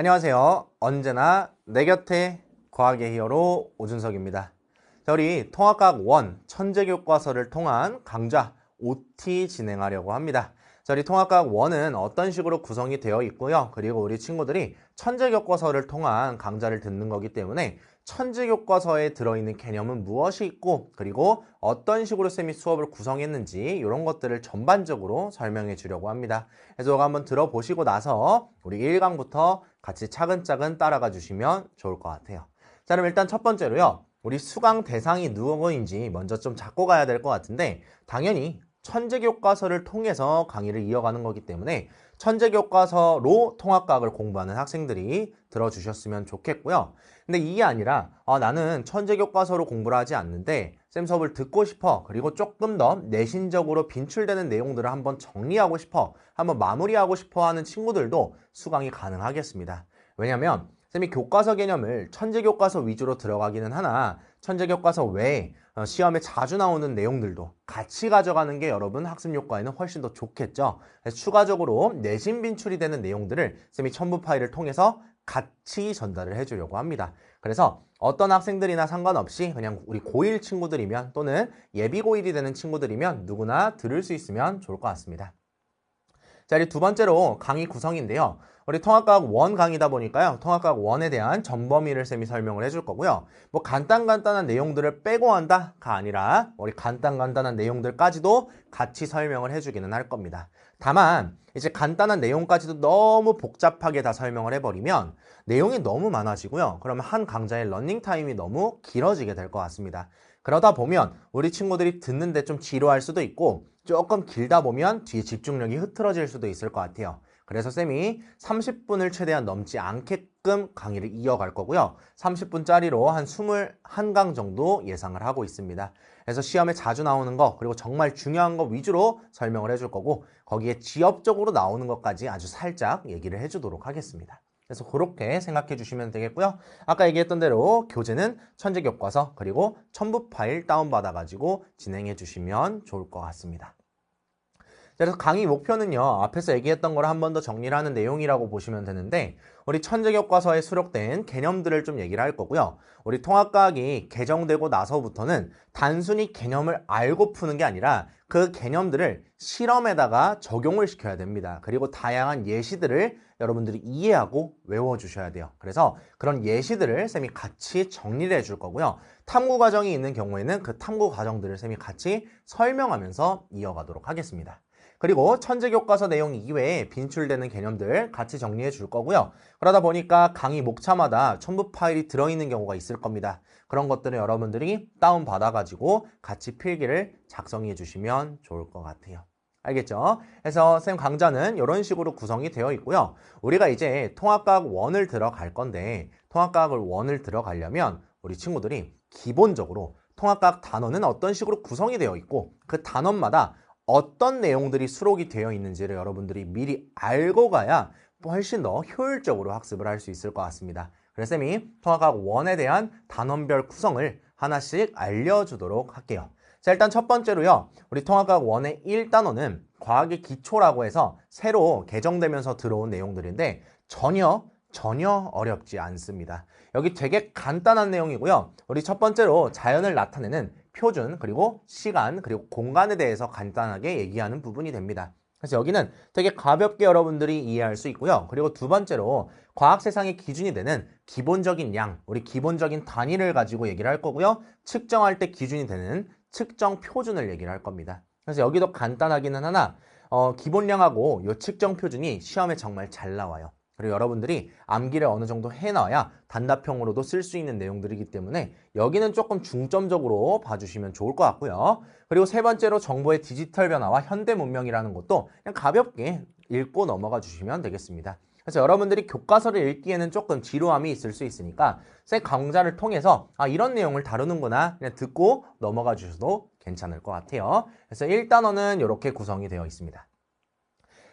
안녕하세요. 언제나 내 곁에 과학의 히어로 오준석입니다. 자, 우리 통합과학 1 천재교과서를 통한 강좌 OT 진행하려고 합니다. 자, 우리 통합과학 1은 어떤 식으로 구성이 되어 있고요. 그리고 우리 친구들이 천재교과서를 통한 강좌를 듣는 거기 때문에 천재교과서에 들어있는 개념은 무엇이 있고 그리고 어떤 식으로 쌤이 수업을 구성했는지 이런 것들을 전반적으로 설명해 주려고 합니다. 그래서 이거 한번 들어보시고 나서 우리 1강부터 같이 차근차근 따라가 주시면 좋을 것 같아요. 자, 그럼 일단 첫 번째로요. 우리 수강 대상이 누구인지 먼저 좀 잡고 가야 될 것 같은데 당연히 천재교과서를 통해서 강의를 이어가는 거기 때문에 천재교과서로 통합과학을 공부하는 학생들이 들어주셨으면 좋겠고요. 근데 이게 아니라 나는 천재교과서로 공부를 하지 않는데 쌤 수업을 듣고 싶어. 그리고 조금 더 내신적으로 빈출되는 내용들을 한번 정리하고 싶어. 한번 마무리하고 싶어 하는 친구들도 수강이 가능하겠습니다. 왜냐면 쌤이 교과서 개념을 천재교과서 위주로 들어가기는 하나 천재교과서 외에 시험에 자주 나오는 내용들도 같이 가져가는 게 여러분 학습 효과에는 훨씬 더 좋겠죠. 그래서 추가적으로 내신 빈출이 되는 내용들을 쌤이 첨부 파일을 통해서 같이 전달을 해주려고 합니다. 그래서 어떤 학생들이나 상관없이 그냥 우리 고1 친구들이면 또는 예비 고1이 되는 친구들이면 누구나 들을 수 있으면 좋을 것 같습니다. 자, 이제 두 번째로 강의 구성인데요. 우리 통합과학 1 강의다 보니까요. 통합과학 1에 대한 전범위를 쌤이 설명을 해줄 거고요. 뭐 간단한 내용들을 빼고 한다가 아니라 우리 간단한 내용들까지도 같이 설명을 해주기는 할 겁니다. 다만 이제 간단한 내용까지도 너무 복잡하게 다 설명을 해버리면 내용이 너무 많아지고요. 그러면 한 강좌의 러닝타임이 너무 길어지게 될 것 같습니다. 그러다 보면 우리 친구들이 듣는데 좀 지루할 수도 있고 조금 길다 보면 뒤에 집중력이 흐트러질 수도 있을 것 같아요. 그래서 쌤이 30분을 최대한 넘지 않게끔 강의를 이어갈 거고요. 30분짜리로 한 21강 정도 예상을 하고 있습니다. 그래서 시험에 자주 나오는 거 그리고 정말 중요한 거 위주로 설명을 해줄 거고 거기에 지엽적으로 나오는 것까지 아주 살짝 얘기를 해주도록 하겠습니다. 그래서 그렇게 생각해 주시면 되겠고요. 아까 얘기했던 대로 교재는 천재교과서 그리고 첨부 파일 다운받아 가지고 진행해 주시면 좋을 것 같습니다. 그래서 강의 목표는요. 앞에서 얘기했던 걸 한 번 더 정리를 하는 내용이라고 보시면 되는데 우리 천재교과서에 수록된 개념들을 좀 얘기를 할 거고요. 우리 통합과학이 개정되고 나서부터는 단순히 개념을 알고 푸는 게 아니라 그 개념들을 실험에다가 적용을 시켜야 됩니다. 그리고 다양한 예시들을 여러분들이 이해하고 외워주셔야 돼요. 그래서 그런 예시들을 쌤이 같이 정리를 해줄 거고요. 탐구 과정이 있는 경우에는 그 탐구 과정들을 쌤이 같이 설명하면서 이어가도록 하겠습니다. 그리고 천재교과서 내용 이외에 빈출되는 개념들 같이 정리해 줄 거고요. 그러다 보니까 강의 목차마다 첨부 파일이 들어있는 경우가 있을 겁니다. 그런 것들을 여러분들이 다운받아가지고 같이 필기를 작성해 주시면 좋을 것 같아요. 알겠죠? 그래서 쌤 강좌는 이런 식으로 구성이 되어 있고요. 우리가 이제 통합과학 1을 들어갈 건데 통합과학을 1을 들어가려면 우리 친구들이 기본적으로 통합과학 단원은 어떤 식으로 구성이 되어 있고 그 단원마다 어떤 내용들이 수록이 되어 있는지를 여러분들이 미리 알고 가야 훨씬 더 효율적으로 학습을 할 수 있을 것 같습니다. 그래서 쌤이 통합과학 1에 대한 단원별 구성을 하나씩 알려주도록 할게요. 자, 일단 첫 번째로요. 우리 통합과학 1의 1단원은 과학의 기초라고 해서 새로 개정되면서 들어온 내용들인데 전혀 어렵지 않습니다. 여기 되게 간단한 내용이고요. 우리 첫 번째로 자연을 나타내는 표준, 그리고 시간, 그리고 공간에 대해서 간단하게 얘기하는 부분이 됩니다. 그래서 여기는 되게 가볍게 여러분들이 이해할 수 있고요. 그리고 두 번째로 과학 세상의 기준이 되는 기본적인 양, 우리 기본적인 단위를 가지고 얘기를 할 거고요. 측정할 때 기준이 되는 측정 표준을 얘기를 할 겁니다. 그래서 여기도 간단하기는 하나 기본량하고 이 측정 표준이 시험에 정말 잘 나와요. 그리고 여러분들이 암기를 어느 정도 해놔야 단답형으로도 쓸 수 있는 내용들이기 때문에 여기는 조금 중점적으로 봐주시면 좋을 것 같고요. 그리고 세 번째로 정보의 디지털 변화와 현대 문명이라는 것도 그냥 가볍게 읽고 넘어가 주시면 되겠습니다. 그래서 여러분들이 교과서를 읽기에는 조금 지루함이 있을 수 있으니까 쌤 강좌를 통해서 이런 내용을 다루는구나 그냥 듣고 넘어가 주셔도 괜찮을 것 같아요. 그래서 1단원은 이렇게 구성이 되어 있습니다.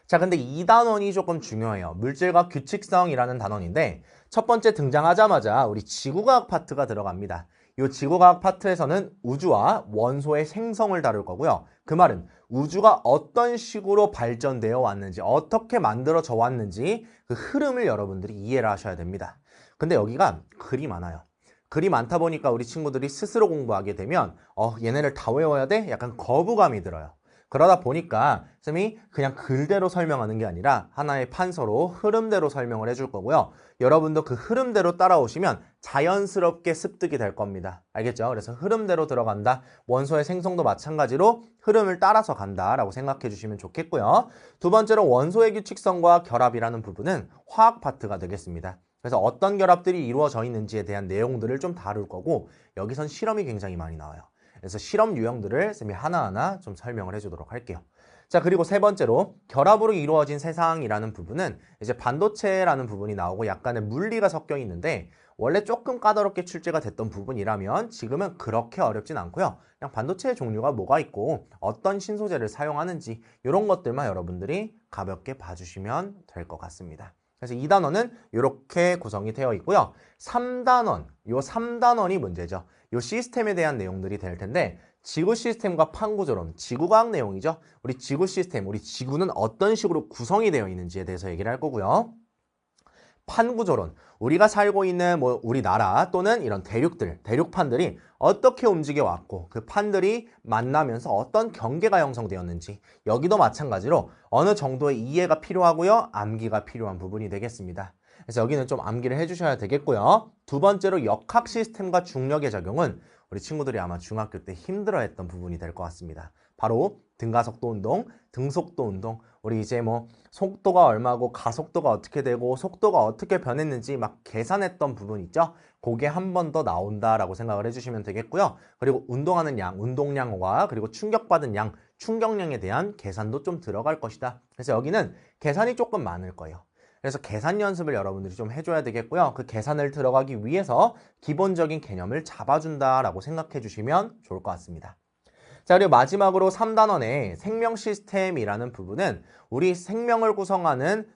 자, 근데 이 단원이 조금 중요해요. 물질과 규칙성이라는 단원인데 첫 번째 등장하자마자 우리 지구과학 파트가 들어갑니다. 이 지구과학 파트에서는 우주와 원소의 생성을 다룰 거고요. 그 말은 우주가 어떤 식으로 발전되어 왔는지, 어떻게 만들어져 왔는지 그 흐름을 여러분들이 이해를 하셔야 됩니다. 근데 여기가 글이 많아요. 글이 많다 보니까 우리 친구들이 스스로 공부하게 되면 얘네를 다 외워야 돼? 약간 거부감이 들어요. 그러다 보니까 쌤이 그냥 글대로 설명하는 게 아니라 하나의 판서로 흐름대로 설명을 해줄 거고요. 여러분도 그 흐름대로 따라오시면 자연스럽게 습득이 될 겁니다. 알겠죠? 그래서 흐름대로 들어간다. 원소의 생성도 마찬가지로 흐름을 따라서 간다라고 생각해 주시면 좋겠고요. 두 번째로 원소의 규칙성과 결합이라는 부분은 화학 파트가 되겠습니다. 그래서 어떤 결합들이 이루어져 있는지에 대한 내용들을 좀 다룰 거고 여기선 실험이 굉장히 많이 나와요. 그래서 실험 유형들을 쌤이 하나하나 좀 설명을 해주도록 할게요. 자, 그리고 세 번째로 결합으로 이루어진 세상이라는 부분은 이제 반도체라는 부분이 나오고 약간의 물리가 섞여 있는데 원래 조금 까다롭게 출제가 됐던 부분이라면 지금은 그렇게 어렵진 않고요. 그냥 반도체의 종류가 뭐가 있고 어떤 신소재를 사용하는지 이런 것들만 여러분들이 가볍게 봐주시면 될 것 같습니다. 그래서 2단원은 이렇게 구성이 되어 있고요. 3단원, 이 3단원이 문제죠. 이 시스템에 대한 내용들이 될 텐데 지구 시스템과 판구조론, 지구과학 내용이죠. 우리 지구 시스템, 우리 지구는 어떤 식으로 구성이 되어 있는지에 대해서 얘기를 할 거고요. 판구조론, 우리가 살고 있는 우리나라 또는 이런 대륙들, 대륙판들이 어떻게 움직여 왔고 그 판들이 만나면서 어떤 경계가 형성되었는지 여기도 마찬가지로 어느 정도의 이해가 필요하고요. 암기가 필요한 부분이 되겠습니다. 그래서 여기는 좀 암기를 해주셔야 되겠고요. 두 번째로 역학 시스템과 중력의 작용은 우리 친구들이 아마 중학교 때 힘들어했던 부분이 될 것 같습니다. 바로 등가속도 운동, 등속도 운동, 우리 이제 속도가 얼마고 가속도가 어떻게 되고 속도가 어떻게 변했는지 막 계산했던 부분 있죠? 그게 한 번 더 나온다라고 생각을 해주시면 되겠고요. 그리고 운동하는 양, 운동량과 그리고 충격받은 양, 충격량에 대한 계산도 좀 들어갈 것이다. 그래서 여기는 계산이 조금 많을 거예요. 그래서 계산 연습을 여러분들이 좀 해줘야 되겠고요. 그 계산을 들어가기 위해서 기본적인 개념을 잡아준다라고 생각해 주시면 좋을 것 같습니다. 자, 그리고 마지막으로 3단원의 생명 시스템이라는 부분은 우리 생명을 구성하는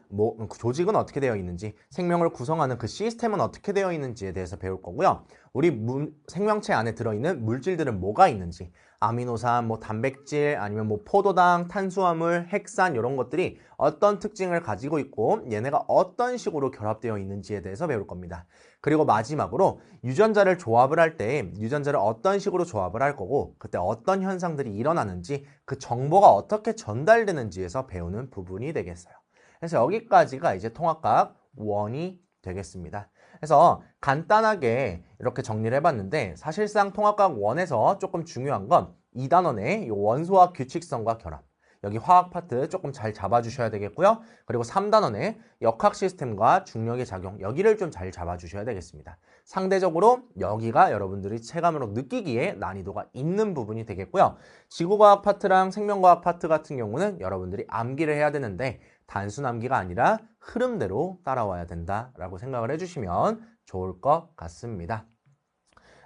조직은 어떻게 되어 있는지, 생명을 구성하는 그 시스템은 어떻게 되어 있는지에 대해서 배울 거고요. 우리 생명체 안에 들어있는 물질들은 뭐가 있는지, 아미노산, 단백질, 아니면 포도당, 탄수화물, 핵산 이런 것들이 어떤 특징을 가지고 있고 얘네가 어떤 식으로 결합되어 있는지에 대해서 배울 겁니다. 그리고 마지막으로 유전자를 조합을 할 때 유전자를 어떤 식으로 조합을 할 거고 그때 어떤 현상들이 일어나는지 그 정보가 어떻게 전달되는지에서 배우는 부분이 되겠어요. 그래서 여기까지가 이제 통합과학 1이 되겠습니다. 그래서 간단하게 이렇게 정리를 해봤는데 사실상 통합과학 1에서 조금 중요한 건 2단원의 원소와 규칙성과 결합, 여기 화학 파트 조금 잘 잡아주셔야 되겠고요. 그리고 3단원의 역학 시스템과 중력의 작용, 여기를 좀 잘 잡아주셔야 되겠습니다. 상대적으로 여기가 여러분들이 체감으로 느끼기에 난이도가 있는 부분이 되겠고요. 지구과학 파트랑 생명과학 파트 같은 경우는 여러분들이 암기를 해야 되는데 단순 암기가 아니라 흐름대로 따라와야 된다라고 생각을 해주시면 좋을 것 같습니다.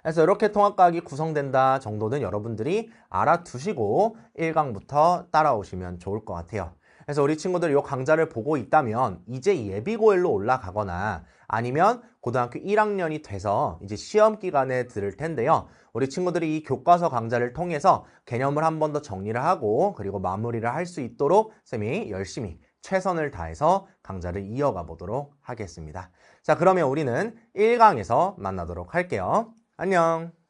그래서 이렇게 통합과학이 구성된다 정도는 여러분들이 알아두시고 1강부터 따라오시면 좋을 것 같아요. 그래서 우리 친구들 이 강좌를 보고 있다면 이제 예비고일로 올라가거나 아니면 고등학교 1학년이 돼서 이제 시험 기간에 들을 텐데요. 우리 친구들이 이 교과서 강좌를 통해서 개념을 한 번 더 정리를 하고 그리고 마무리를 할 수 있도록 쌤이 열심히 최선을 다해서 강좌를 이어가 보도록 하겠습니다. 자, 그러면 우리는 1강에서 만나도록 할게요. 안녕.